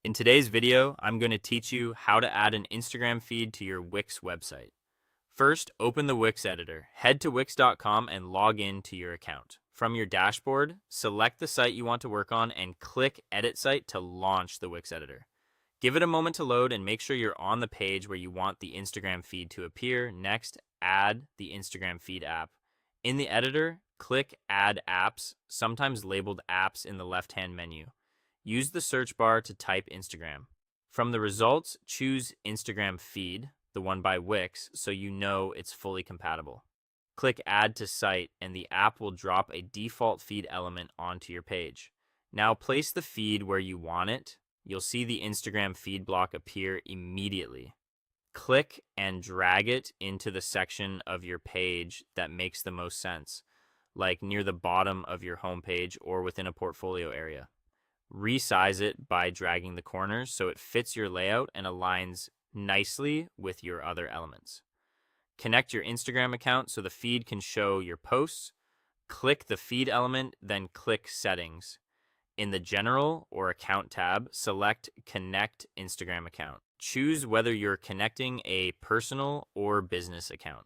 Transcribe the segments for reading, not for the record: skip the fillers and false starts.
In today's video, I'm going to teach you how to add an Instagram feed to your Wix website. First, open the Wix editor. Head to wix.com and log in to your account. From your dashboard, select the site you want to work on and click Edit Site to launch the Wix editor. Give it a moment to load and make sure you're on the page where you want the Instagram feed to appear. Next, add the Instagram feed app. In the editor, click Add Apps, sometimes labeled Apps in the left-hand menu. Use the search bar to type Instagram. From the results, choose Instagram Feed, the one by Wix, so you know it's fully compatible. Click Add to Site, and the app will drop a default feed element onto your page. Now place the feed where you want it. You'll see the Instagram feed block appear immediately. Click and drag it into the section of your page that makes the most sense, like near the bottom of your homepage or within a portfolio area. Resize it by dragging the corners so it fits your layout and aligns nicely with your other elements. Connect your Instagram account so the feed can show your posts. Click the feed element, then click Settings. In the General or Account tab, select Connect Instagram Account. Choose whether you're connecting a personal or business account.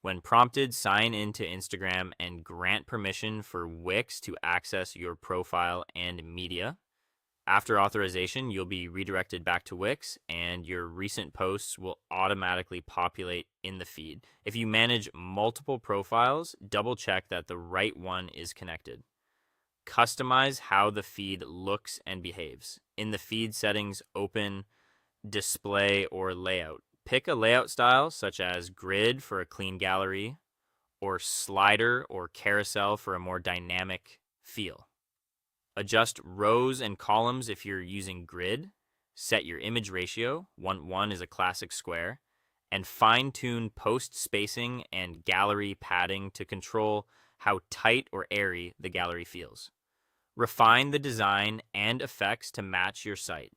When prompted, sign into Instagram and grant permission for Wix to access your profile and media. After authorization, you'll be redirected back to Wix and your recent posts will automatically populate in the feed. If you manage multiple profiles, double check that the right one is connected. Customize how the feed looks and behaves. In the feed settings, open Display or Layout. Pick a layout style such as grid for a clean gallery or slider or carousel for a more dynamic feel. Adjust rows and columns if you're using grid. Set your image ratio, 1:1 is a classic square, and fine-tune post spacing and gallery padding to control how tight or airy the gallery feels. Refine the design and effects to match your site.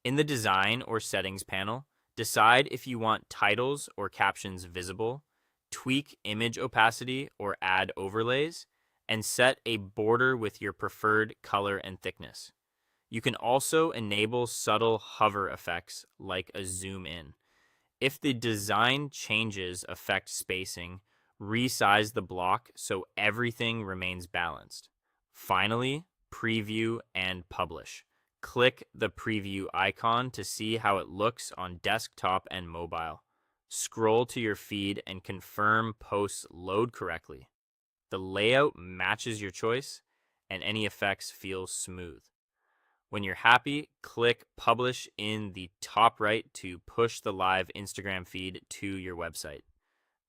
In the Design or Settings panel, decide if you want titles or captions visible, tweak image opacity or add overlays, and set a border with your preferred color and thickness. You can also enable subtle hover effects like a zoom in. If the design changes affect spacing, resize the block so everything remains balanced. Finally, preview and publish. Click the preview icon to see how it looks on desktop and mobile. Scroll to your feed and confirm posts load correctly. The layout matches your choice and any effects feel smooth. When you're happy, click Publish in the top right to push the live Instagram feed to your website.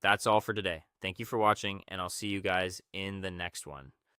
That's all for today. Thank you for watching, and I'll see you guys in the next one.